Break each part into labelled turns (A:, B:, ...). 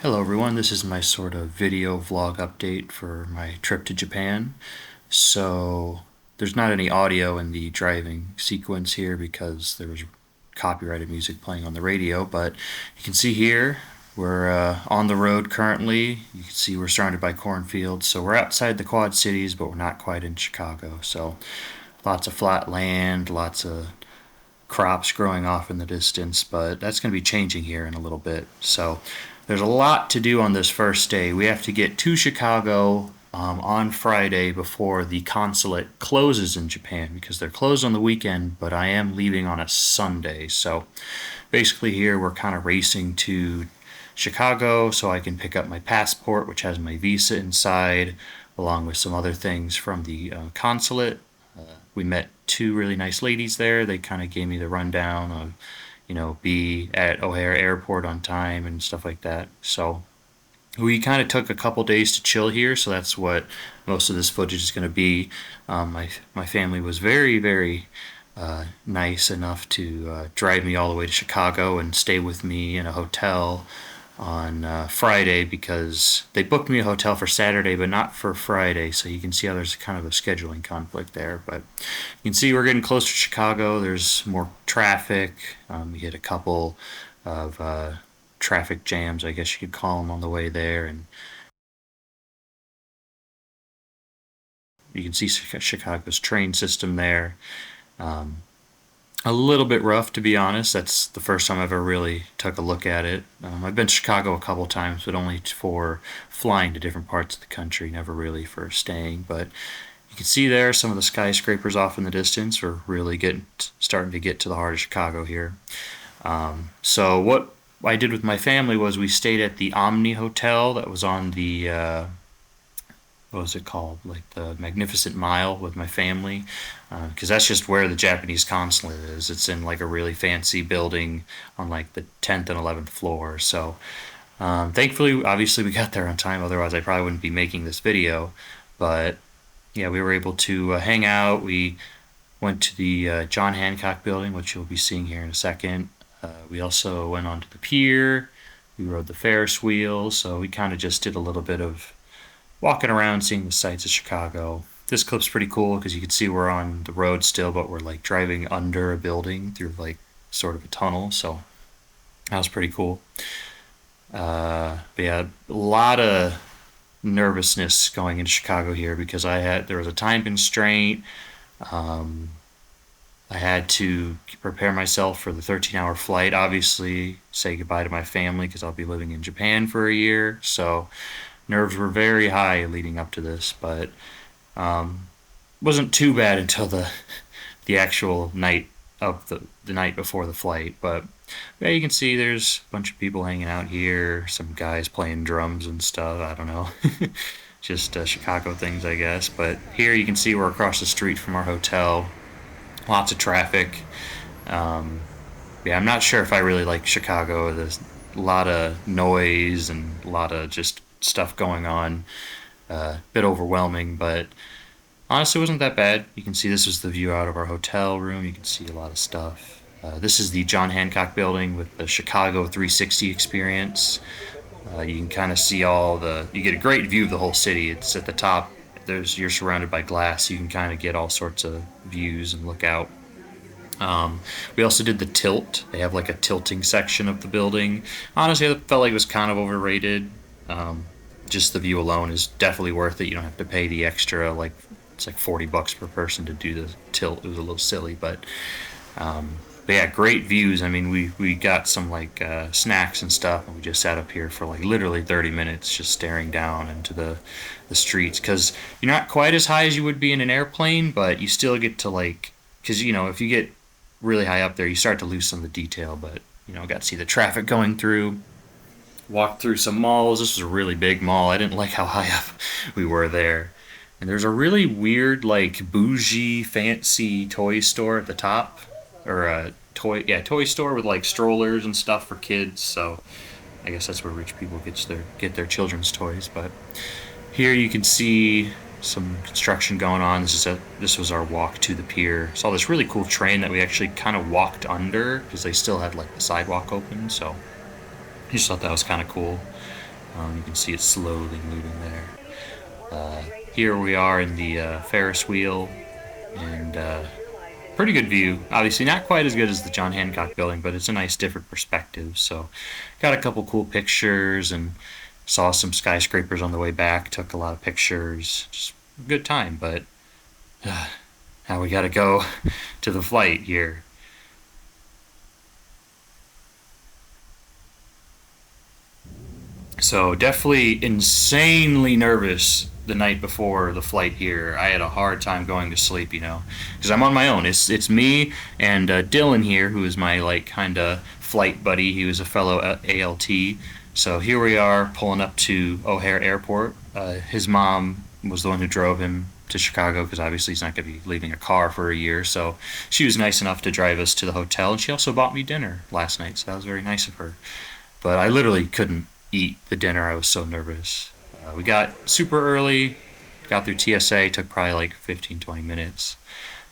A: Hello everyone, this is my sort of video vlog update for my trip to Japan. So there's not any audio in the driving sequence here because there was copyrighted music playing on the radio, but you can see here we're on the road currently. You can see we're surrounded by cornfields, so we're outside the Quad Cities, but we're not quite in Chicago. So lots of flat land, lots of crops growing off in the distance, but that's going to be changing here in a little bit. So there's a lot to do on this first day. We have to get to Chicago on Friday before the consulate closes in Japan because they're closed on the weekend, but I am leaving on a Sunday. So basically, here we're kind of racing to Chicago so I can pick up my passport, which has my visa inside, along with some other things from the consulate. We met two really nice ladies there. They kind of gave me the rundown of, be at O'Hare Airport on time and stuff like that. So we kind of took a couple days to chill here, so that's what most of this footage is going to be. My family was very nice enough to drive me all the way to Chicago and stay with me in a hotel on Friday because they booked me a hotel for Saturday but not for Friday, so you can see how there's kind of a scheduling conflict there. But you can see we're getting closer to Chicago. There's more traffic. We hit a couple of traffic jams, I guess you could call them, on the way there, and you can see Chicago's train system there. Um, a little bit rough, to be honest. That's the first time I've ever really took a look at it. I've been to Chicago a couple times, but only for flying to different parts of the country, never really for staying. But you can see there some of the skyscrapers off in the distance. We're really starting to get to the heart of Chicago here. So what I did with my family was we stayed at the Omni Hotel that was on the what was it called? Like the Magnificent Mile with my family, because that's just where the Japanese consulate is. It's in like a really fancy building on like the 10th and 11th floor. So thankfully, obviously, we got there on time. Otherwise, I probably wouldn't be making this video. But yeah, we were able to hang out. We went to the John Hancock building, which you'll be seeing here in a second. We also went onto the pier. We rode the Ferris wheel. So we kind of just did a little bit of walking around, seeing the sights of Chicago. This clip's pretty cool because you can see we're on the road still, but we're like driving under a building through like sort of a tunnel. So that was pretty cool. But yeah, a lot of nervousness going into Chicago here because there was a time constraint. Um, I had to prepare myself for the 13-hour flight. Obviously, say goodbye to my family because I'll be living in Japan for a year. So nerves were very high leading up to this, but wasn't too bad until the actual night of the night before the flight. But yeah, you can see there's a bunch of people hanging out here, some guys playing drums and stuff. I don't know, just Chicago things, I guess. But here you can see we're across the street from our hotel. Lots of traffic. Yeah, I'm not sure if I really like Chicago. There's a lot of noise and a lot of just stuff going on. A bit overwhelming, but honestly, it wasn't that bad. You can see this is the view out of our hotel room. You can see a lot of stuff. This is the John Hancock building with the Chicago 360 experience. You can kind of see you get a great view of the whole city. It's at the top. You're surrounded by glass, so you can kind of get all sorts of views and look out. We also did the tilt. They have like a tilting section of the building. Honestly, I felt like it was kind of overrated. Just the view alone is definitely worth it. You don't have to pay the extra, like it's like $40 per person to do the tilt. It was a little silly, but yeah, great views. I mean, we got some like snacks and stuff, and we just sat up here for like literally 30 minutes just staring down into the streets because you're not quite as high as you would be in an airplane, but you still get to like, because if you get really high up there, you start to lose some of the detail. But got to see the traffic going through. Walked through some malls. This was a really big mall. I didn't like how high up we were there. And there's a really weird, like, bougie, fancy toy store at the top. Or a toy store with, like, strollers and stuff for kids. So I guess that's where rich people get their children's toys. But here you can see some construction going on. This was our walk to the pier. Saw this really cool train that we actually kind of walked under because they still had, like, the sidewalk open. So I just thought that was kind of cool. You can see it slowly moving there. Here we are in the Ferris wheel, and pretty good view. Obviously, not quite as good as the John Hancock building, but it's a nice different perspective. So, got a couple cool pictures and saw some skyscrapers on the way back. Took a lot of pictures. Just a good time. But now we got to go to the flight here. So definitely insanely nervous the night before the flight here. I had a hard time going to sleep, because I'm on my own. It's me and Dylan here, who is my like kind of flight buddy. He was a fellow ALT. So here we are pulling up to O'Hare Airport. His mom was the one who drove him to Chicago because obviously he's not going to be leaving a car for a year. So she was nice enough to drive us to the hotel, and she also bought me dinner last night. So that was very nice of her. But I literally couldn't eat the dinner. I was so nervous. We got super early, got through TSA, took probably like 15, 20 minutes.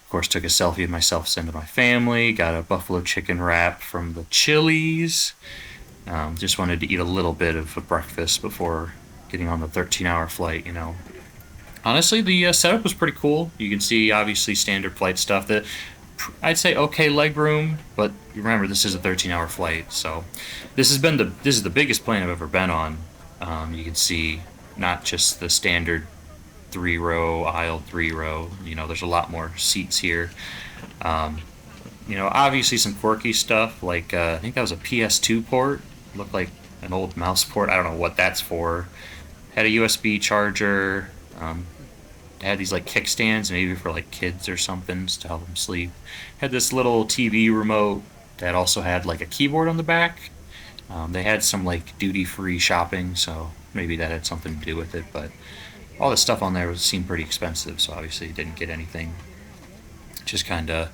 A: Of course, took a selfie of myself, sent to my family, got a buffalo chicken wrap from the Chili's. Just wanted to eat a little bit of a breakfast before getting on the 13-hour flight. Honestly, the setup was pretty cool. You can see, obviously, standard flight stuff. I'd say okay leg room, but remember this is a 13-hour flight, so this is the biggest plane I've ever been on. You can see not just the standard 3 row aisle 3 row. There's a lot more seats here. Um, Obviously some quirky stuff like I think that was a PS2 port. Looked like an old mouse port. I don't know what that's for. Had a USB charger. Had these like kickstands, maybe for like kids or something to help them sleep. Had this little TV remote that also had like a keyboard on the back. They had some like duty free shopping, so maybe that had something to do with it. But all the stuff on there seemed pretty expensive, so obviously didn't get anything. Just kind of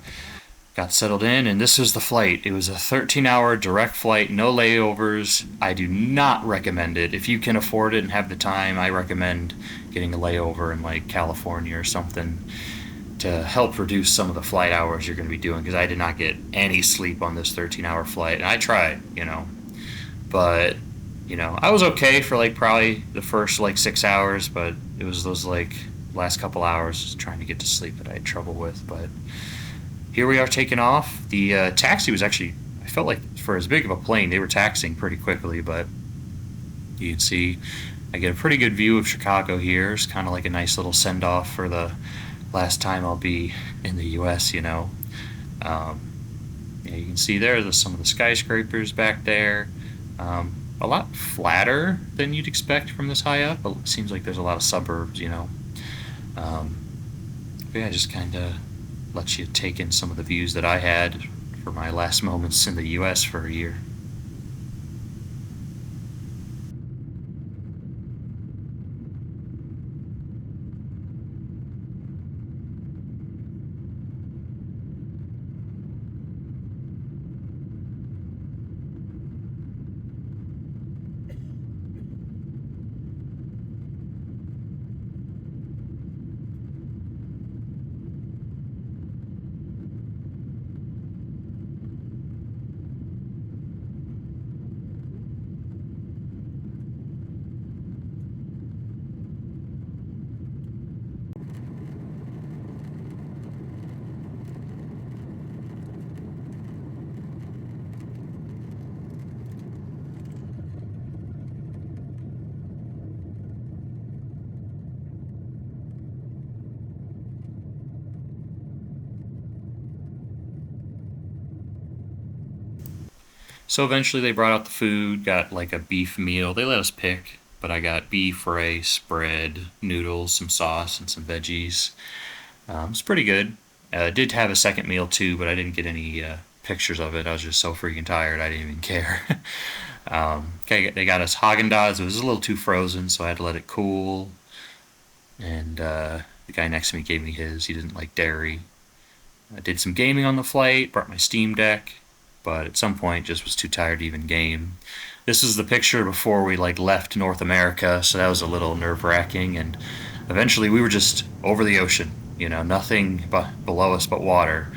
A: got settled in, and this was the flight. It was a 13-hour direct flight, no layovers. I do not recommend it. If you can afford it and have the time, I recommend getting a layover in like California or something to help reduce some of the flight hours you're going to be doing, because I did not get any sleep on this 13-hour flight, and I tried. But I was okay for like probably the first like 6 hours, but it was those like last couple hours trying to get to sleep that I had trouble with. But here we are taking off. The taxi was actually, I felt like for as big of a plane, they were taxiing pretty quickly, but you can see I get a pretty good view of Chicago here. It's kind of like a nice little send off for the last time I'll be in the U.S. Yeah, you can see there's some of the skyscrapers back there. A lot flatter than you'd expect from this high up. It seems like there's a lot of suburbs. But yeah, just kind of lets you take in some of the views that I had for my last moments in the U.S. for a year. So eventually they brought out the food, got like a beef meal. They let us pick, but I got beef, rice, bread, noodles, some sauce, and some veggies. It's pretty good. Did have a second meal too, but I didn't get any pictures of it. I was just so freaking tired, I didn't even care. Okay, they got us Haagen Dazs. It was a little too frozen, so I had to let it cool. And the guy next to me gave me his. He didn't like dairy. I did some gaming on the flight, brought my Steam Deck, but at some point just was too tired to even game. This is the picture before we like left North America, so that was a little nerve-wracking, and eventually we were just over the ocean, nothing below us but water.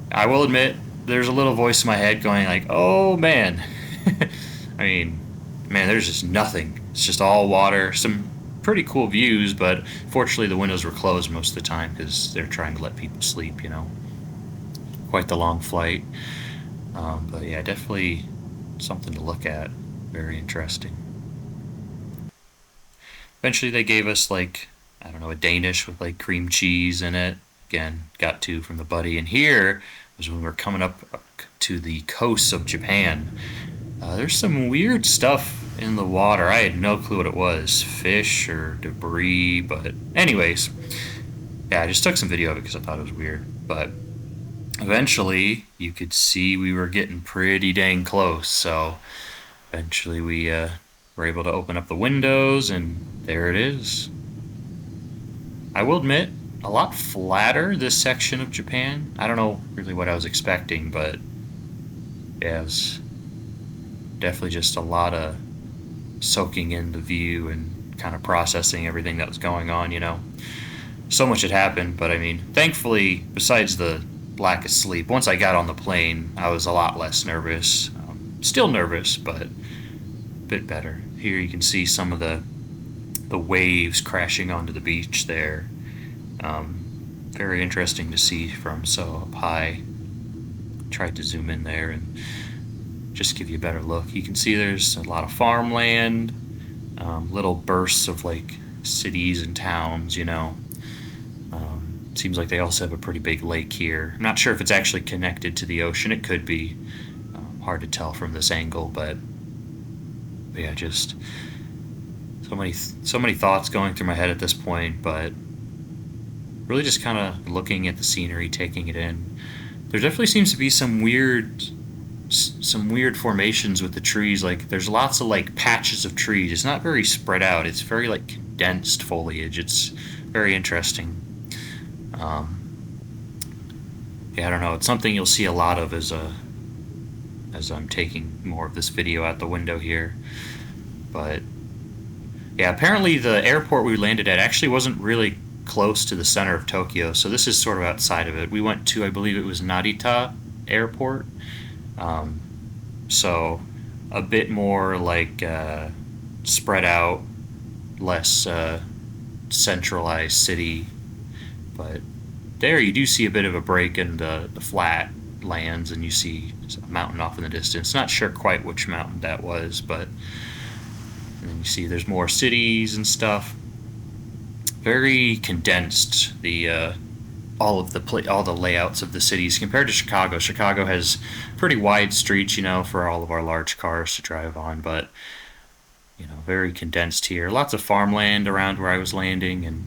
A: I will admit there's a little voice in my head going like, "Oh man." I mean, man, there's just nothing. It's just all water. Some pretty cool views, but fortunately the windows were closed most of the time because they're trying to let people sleep. Quite the long flight. But yeah, definitely something to look at. Very interesting. Eventually, they gave us like, I don't know, a Danish with like cream cheese in it. Again, got two from the buddy. And here was when we were coming up to the coast of Japan. There's some weird stuff in the water. I had no clue what it was, fish or debris. But anyways, yeah, I just took some video of it because I thought it was weird. But eventually, you could see we were getting pretty dang close. So eventually, we were able to open up the windows, and there it is. I will admit, a lot flatter, this section of Japan. I don't know really what I was expecting, but yeah, it was definitely just a lot of soaking in the view and kind of processing everything that was going on. So much had happened, but I mean, thankfully, besides the lack of sleep, once I got on the plane, I was a lot less nervous. Still nervous, but a bit better. Here you can see some of the waves crashing onto the beach there. Very interesting to see from so up high. Tried to zoom in there and just give you a better look. You can see there's a lot of farmland, little bursts of like cities and towns. Seems like they also have a pretty big lake here. I'm not sure if it's actually connected to the ocean. It could be. Hard to tell from this angle, but yeah, just so many thoughts going through my head at this point, but really just kind of looking at the scenery, taking it in. There definitely seems to be some weird formations with the trees. Like there's lots of like patches of trees. It's not very spread out. It's very like condensed foliage. It's very interesting. Yeah, I don't know. It's something you'll see a lot of as I'm taking more of this video out the window here. But yeah, apparently the airport we landed at actually wasn't really close to the center of Tokyo, so this is sort of outside of it. We went to, I believe it was Narita Airport, so a bit more like spread out, less centralized city. But there you do see a bit of a break in the flat lands, and you see a mountain off in the distance. Not sure quite which mountain that was, but and then you see there's more cities and stuff. Very condensed, all the layouts of the cities compared to Chicago. Chicago has pretty wide streets, for all of our large cars to drive on, but very condensed here. Lots of farmland around where I was landing, and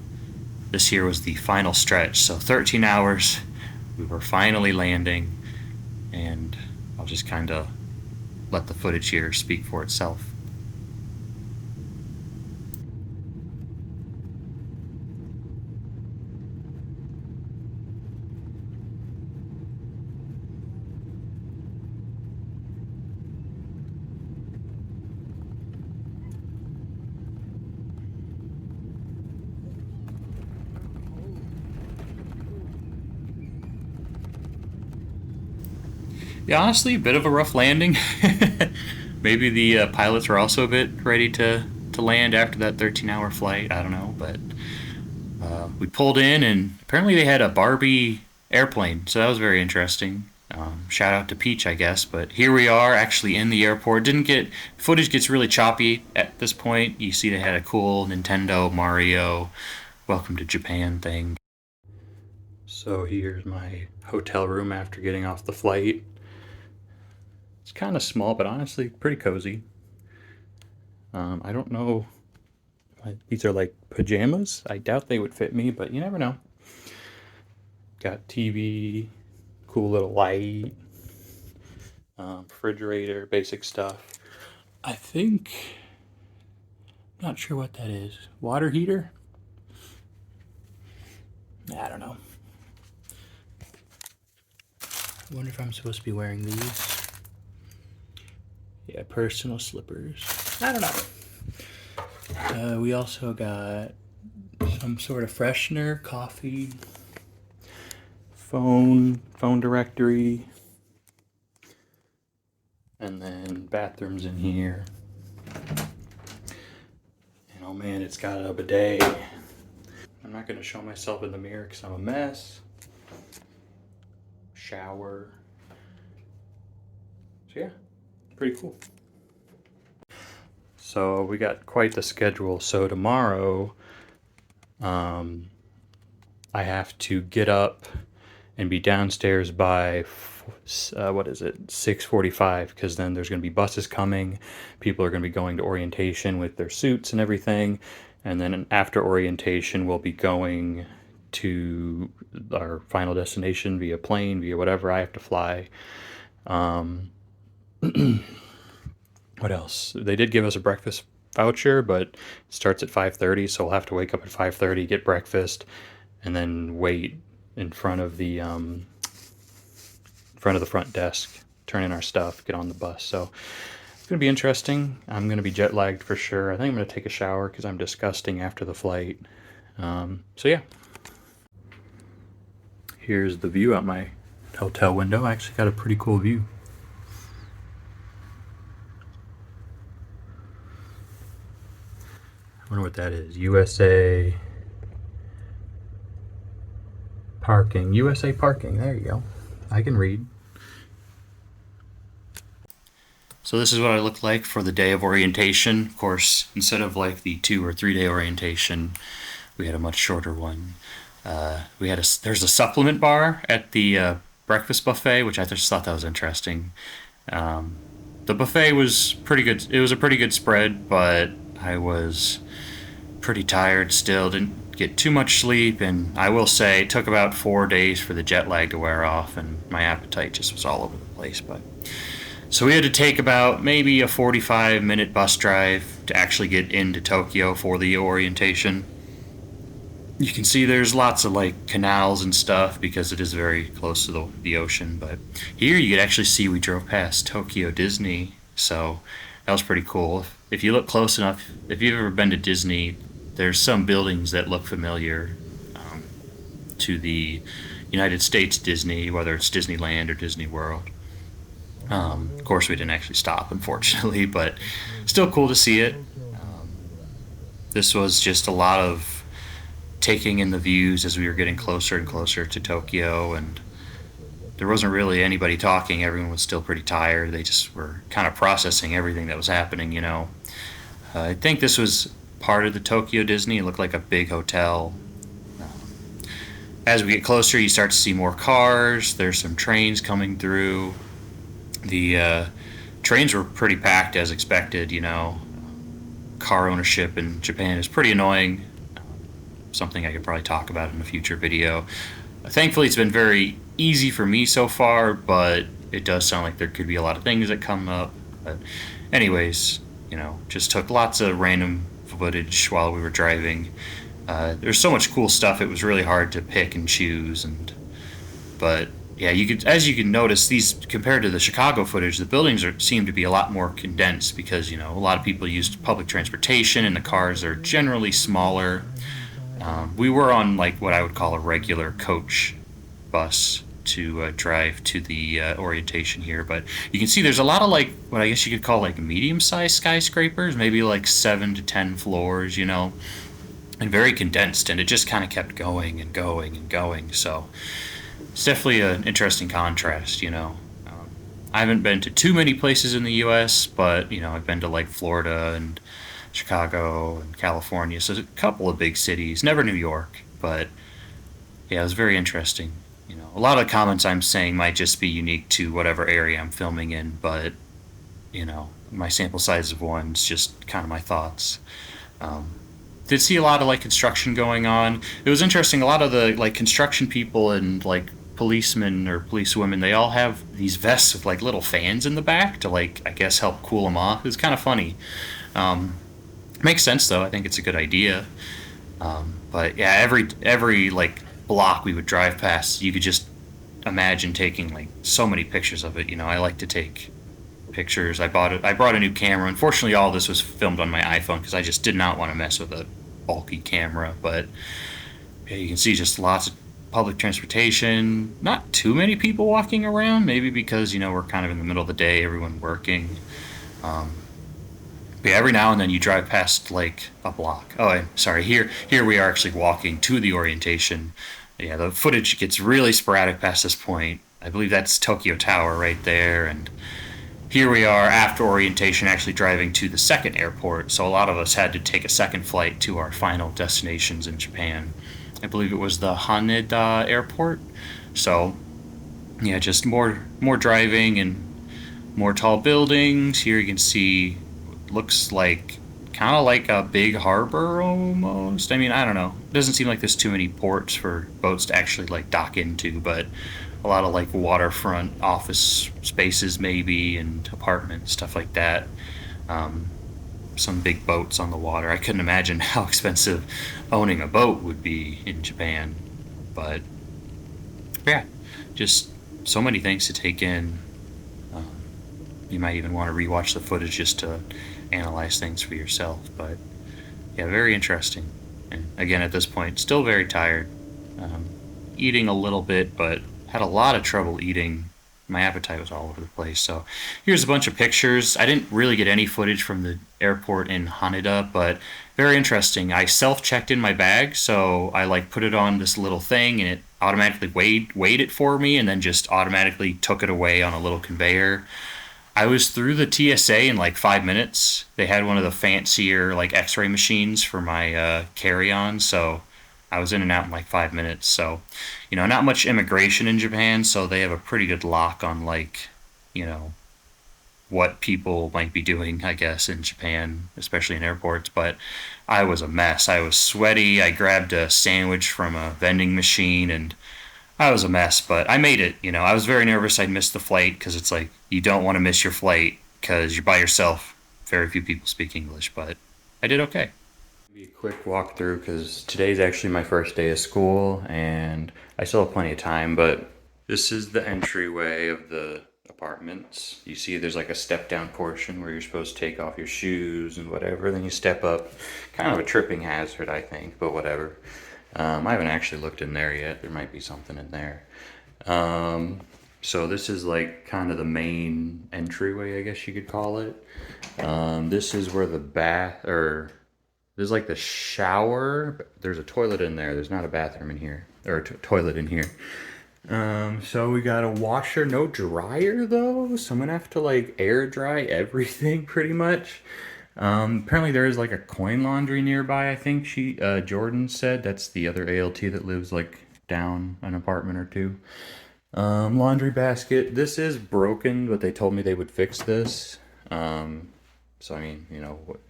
A: this here was the final stretch. So 13 hours, we were finally landing, and I'll just kind of let the footage here speak for itself. Yeah, honestly, a bit of a rough landing. Maybe the pilots were also a bit ready to land after that 13-hour flight. I don't know, but we pulled in, and apparently they had a Barbie airplane, so that was very interesting. Shout out to Peach, I guess. But here we are, actually in the airport. Footage gets really choppy at this point. You see they had a cool Nintendo Mario Welcome to Japan thing. So here's my hotel room after getting off the flight. It's kind of small, but honestly pretty cozy. I don't know. These are like pajamas. I doubt they would fit me, but you never know. Got TV, cool little light, refrigerator, basic stuff. I think, not sure what that is. Water heater? I don't know. I wonder if I'm supposed to be wearing these. Yeah, personal slippers. I don't know. We also got some sort of freshener, coffee, phone directory, and then bathrooms in here. Oh man, it's got a bidet. I'm not going to show myself in the mirror because I'm a mess. Shower. So yeah, pretty cool. So we got quite the schedule. So tomorrow, I have to get up and be downstairs by what is it, 6:45, because then there's going to be buses coming. People are going to be going to orientation with their suits and everything, and then after orientation we'll be going to our final destination via plane, via whatever I have to fly. What else? They did give us a breakfast voucher, but it starts at 5:30, so we'll have to wake up at 5:30, get breakfast, and then wait in front of the front desk, turn in our stuff, get on the bus. So it's gonna be interesting. I'm gonna be jet lagged for sure. I think I'm gonna take a shower because I'm disgusting after the flight. So yeah, here's the view out my hotel window. I actually got a pretty cool view. I wonder what that is. USA parking. USA parking. There you go. I can read. So this is what I look like for the day of orientation. Of course, instead of like the 2 or 3 day orientation, we had a much shorter one. There's a supplement bar at the breakfast buffet, which I just thought that was interesting. The buffet was pretty good. It was a pretty good spread, but I was pretty tired still. Didn't get too much sleep, and I will say it took about 4 days for the jet lag to wear off, and my appetite just was all over the place. But so we had to take about maybe a 45-minute bus drive to actually get into Tokyo for the orientation. You can see there's lots of like canals and stuff because it is very close to the ocean. But here you could actually see we drove past Tokyo Disney, so that was pretty cool. If you look close enough, if you've ever been to Disney, there's some buildings that look familiar to the United States Disney, whether it's Disneyland or Disney World. Of course, we didn't actually stop, unfortunately, but still cool to see it. This was just a lot of taking in the views as we were getting closer and closer to Tokyo, and there wasn't really anybody talking. Everyone was still pretty tired. They just were kind of processing everything that was happening. I think this was part of the Tokyo Disney. It looked like a big hotel. As we get closer, you start to see more cars. There's some trains coming through. The trains were pretty packed as expected. Car ownership in Japan is pretty annoying. Something I could probably talk about in a future video. Thankfully, it's been very easy for me so far, but it does sound like there could be a lot of things that come up. But anyways, just took lots of random footage while we were driving. There's so much cool stuff, it was really hard to pick and choose. But yeah, as you can notice, these compared to the Chicago footage, the buildings seem to be a lot more condensed because a lot of people used public transportation and the cars are generally smaller. We were on like what I would call a regular coach bus to drive to the orientation here, but you can see there's a lot of like what I guess you could call like medium-sized skyscrapers, maybe like 7 to 10 floors, and very condensed, and it just kind of kept going and going and going. So it's definitely an interesting contrast. I haven't been to too many places in the U.S., but I've been to like Florida and Chicago and California, so a couple of big cities. Never New York, but yeah, it was very interesting. A lot of the comments I'm saying might just be unique to whatever area I'm filming in, but my sample size of one's just kind of my thoughts. Did see a lot of like construction going on. It was interesting. A lot of the like construction people and like policemen or policewomen, they all have these vests with like little fans in the back to like I guess help cool them off. It was kind of funny. Makes sense though. I think it's a good idea. But yeah, every like block we would drive past, you could just imagine taking like so many pictures of it. I like to take pictures. I brought a new camera. Unfortunately, all this was filmed on my iPhone because I just did not want to mess with a bulky camera. But yeah, you can see just lots of public transportation. Not too many people walking around. Maybe because we're kind of in the middle of the day, everyone working. But yeah, every now and then you drive past like a block. Oh, I'm sorry. Here we are actually walking to the orientation. Yeah, the footage gets really sporadic past this point. I believe that's Tokyo Tower right there, and here we are after orientation actually driving to the second airport. So a lot of us had to take a second flight to our final destinations in Japan. I believe it was the Haneda airport. So yeah, just more driving and more tall buildings. Here you can see looks like kind of like a big harbor almost. I mean, I don't know. It doesn't seem like there's too many ports for boats to actually like dock into, but a lot of like waterfront office spaces maybe and apartments, stuff like that. Um, some big boats on the water. I couldn't imagine how expensive owning a boat would be in Japan, but yeah, just so many things to take in. Um, you might even want to rewatch the footage just to analyze things for yourself. But yeah, very interesting. And again, at this point, still very tired. Um, Eating a little bit, but had a lot of trouble eating. My appetite was all over the place. So here's a bunch of pictures. I didn't really get any footage from the airport in Haneda, but very interesting. I self-checked in my bag, so I like put it on this little thing and it automatically weighed it for me and then just automatically took it away on a little conveyor. I was through the TSA in like 5 minutes. They had one of the fancier like X-ray machines for my carry-on, so I was in and out in like 5 minutes. So, not much immigration in Japan, so they have a pretty good lock on like, you know, what people might be doing, I guess, in Japan, especially in airports. But I was a mess. I was sweaty. I grabbed a sandwich from a vending machine and I was a mess, but I made it. I was very nervous I'd miss the flight because it's like you don't want to miss your flight because you're by yourself. Very few people speak English, but I did okay. Be a quick walkthrough because today's actually my first day of school and I still have plenty of time, but this is the entryway of the apartments. You see there's like a step down portion where you're supposed to take off your shoes and whatever, then you step up. Kind of a tripping hazard, I think, but whatever. I haven't actually looked in there yet. There might be something in there. So this is like kind of the main entryway, I guess you could call it. This is where the bath, or there's like the shower. There's a toilet in there. There's not a bathroom in here, or a toilet in here. So we got a washer, no dryer though. So I'm gonna have to like air dry everything pretty much. Apparently there is like a coin laundry nearby. I think Jordan said that's the other ALT that lives like down an apartment or two. Laundry basket. This is broken, but they told me they would fix this. So I mean,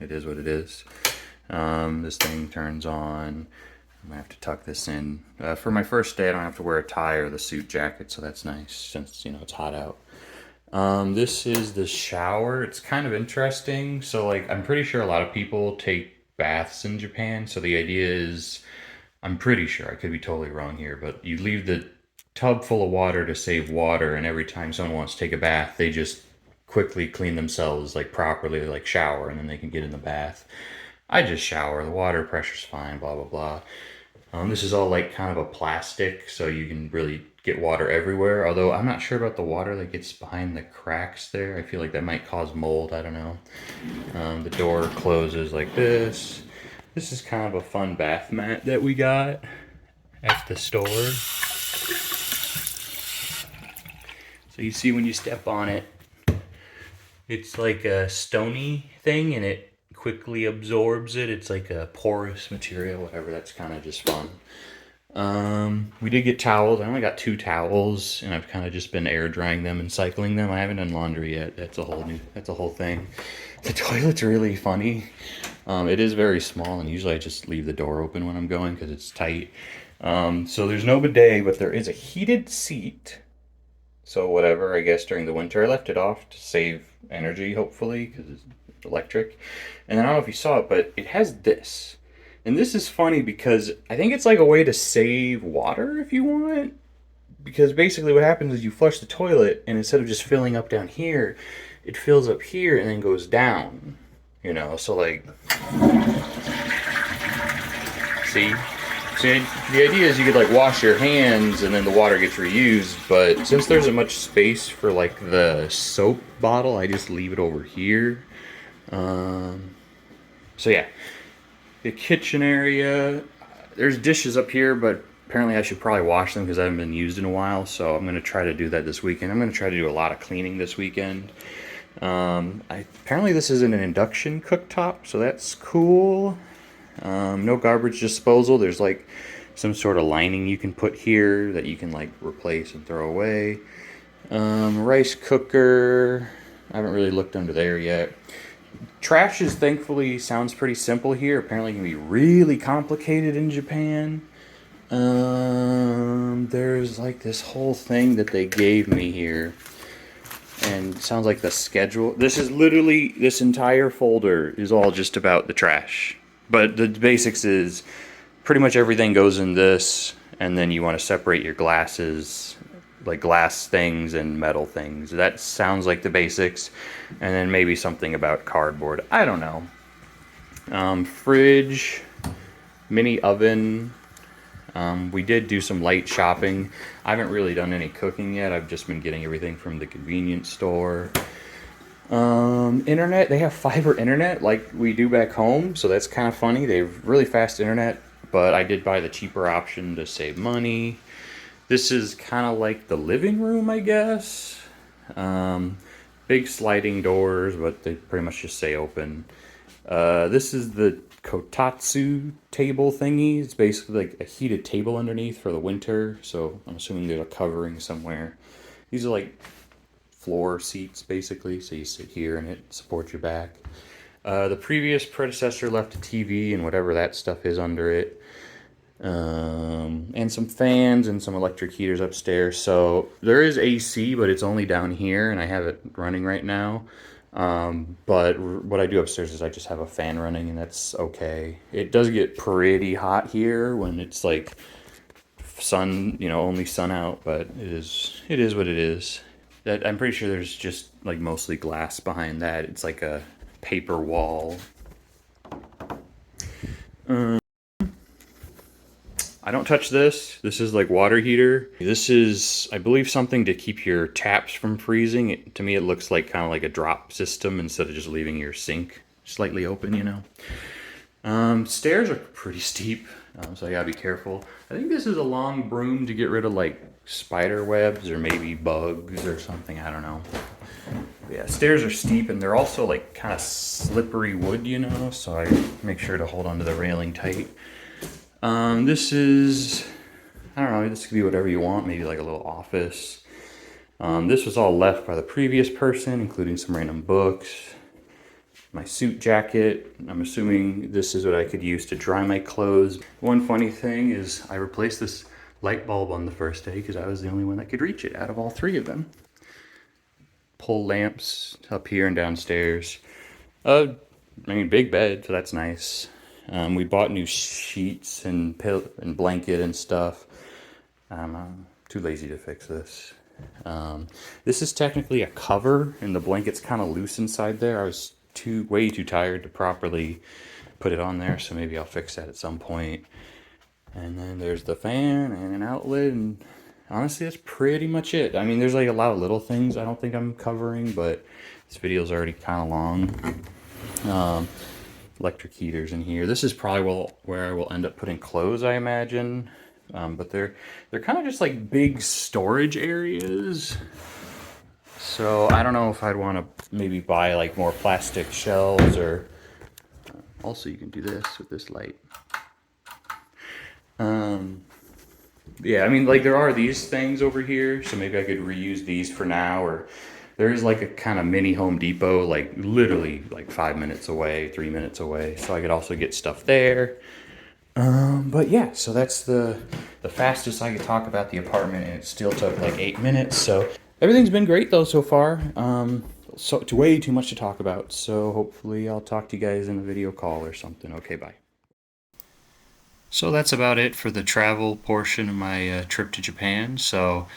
A: it is what it is. This thing turns on. I'm gonna have to tuck this in. For my first day, I don't have to wear a tie or the suit jacket, so that's nice since it's hot out. This is the shower. It's kind of interesting. So like, I'm pretty sure a lot of people take baths in Japan. So the idea is, I'm pretty sure, I could be totally wrong here, but you leave the tub full of water to save water. And every time someone wants to take a bath, they just quickly clean themselves like properly, like shower, and then they can get in the bath. I just shower. The water pressure's fine, blah, blah, blah. This is all like kind of a plastic, so you can really get water everywhere. Although I'm not sure about the water that gets behind the cracks there. I feel like that might cause mold. I don't know. The door closes like this. This is kind of a fun bath mat that we got at the store. So you see when you step on it, it's like a stony thing and it quickly absorbs it. It's like a porous material, whatever. That's kind of just fun. We did get towels. I only got 2 towels, and I've kind of just been air drying them and cycling them. I haven't done laundry yet. That's a whole thing. The toilet's really funny. It is very small, and usually I just leave the door open when I'm going because it's tight. So there's no bidet, but there is a heated seat. So whatever, I guess during the winter I left it off to save energy, hopefully, because it's electric. And I don't know if you saw it, but it has this. And this is funny because I think it's like a way to save water if you want. Because basically what happens is you flush the toilet and instead of just filling up down here, it fills up here and then goes down. So like, see? So the idea is you could like wash your hands and then the water gets reused, but since there isn't much space for like the soap bottle, I just leave it over here. So yeah, the kitchen area. There's dishes up here, but apparently I should probably wash them because I haven't been used in a while. So I'm going to try to do that this weekend. I'm going to try to do a lot of cleaning this weekend. Apparently this is an induction cooktop, so that's cool. No garbage disposal. There's like some sort of lining you can put here that you can like replace and throw away. Rice cooker. I haven't really looked under there yet. Trash is thankfully sounds pretty simple here. Apparently, it can be really complicated in Japan. There's like this whole thing that they gave me here, and it sounds like the schedule. This is literally this entire folder is all just about the trash. But the basics is pretty much everything goes in this, and then you want to separate your glasses, like glass things and metal things. That sounds like the basics, and then maybe something about cardboard. I don't know. Fridge, mini oven. We did do some light shopping. I haven't really done any cooking yet. I've just been getting everything from the convenience store. Internet. They have fiber internet like we do back home, so that's kind of funny. They have really fast internet, but I did buy the cheaper option to save money. This is kind of like the living room, I guess. Big sliding doors, but they pretty much just say open. This is the kotatsu table thingy. It's basically like a heated table underneath for the winter, so I'm assuming there's a covering somewhere. These are like floor seats, basically, so you sit here and it supports your back. The previous predecessor left a TV and whatever that stuff is under it. And some fans and some electric heaters upstairs. So there is AC, but it's only down here, and I have it running right now. But what I do upstairs is I just have a fan running, and that's okay. It does get pretty hot here when it's like sun, only sun out, but it is what it is. That I'm pretty sure there's just like mostly glass behind that. It's like a paper wall. I don't touch this. This is like water heater. This is, I believe, something to keep your taps from freezing. To me, it looks like kind of like a drop system instead of just leaving your sink slightly open. Stairs are pretty steep, so I gotta be careful. I think this is a long broom to get rid of like spider webs or maybe bugs or something. I don't know. But yeah, stairs are steep and they're also like kind of slippery wood, so I make sure to hold onto the railing tight. This is, I don't know, this could be whatever you want, maybe like a little office. This was all left by the previous person, including some random books. My suit jacket. I'm assuming this is what I could use to dry my clothes. One funny thing is I replaced this light bulb on the first day because I was the only one that could reach it out of all three of them. Pull lamps up here and downstairs. Big bed, so that's nice. We bought new sheets and blanket and stuff. I'm too lazy to fix this. This is technically a cover, and the blanket's kind of loose inside there. I was way too tired to properly put it on there, so maybe I'll fix that at some point. And then there's the fan and an outlet, and honestly, that's pretty much it. I mean, there's like a lot of little things I don't think I'm covering, but this video's already kind of long. Electric heaters in here. This is probably where I will end up putting clothes, I imagine. But they're kind of just like big storage areas. So I don't know if I'd want to maybe buy like more plastic shelves or also you can do this with this light. Yeah, I mean, like there are these things over here, so maybe I could reuse these for now, or there is like a kind of mini Home Depot, like literally like 5 minutes away, 3 minutes away, so I could also get stuff there. But yeah, so that's the fastest I could talk about the apartment, and it still took like 8 minutes, so everything's been great though so far. So it's way too much to talk about, so hopefully I'll talk to you guys in a video call or something. Okay, bye. So that's about it for the travel portion of my trip to Japan. So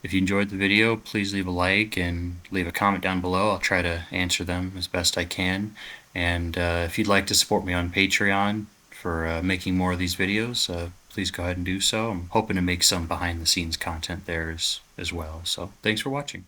A: if you enjoyed the video, please leave a like and leave a comment down below. I'll try to answer them as best I can. And if you'd like to support me on Patreon for making more of these videos, please go ahead and do so. I'm hoping to make some behind the scenes content there as well. So thanks for watching.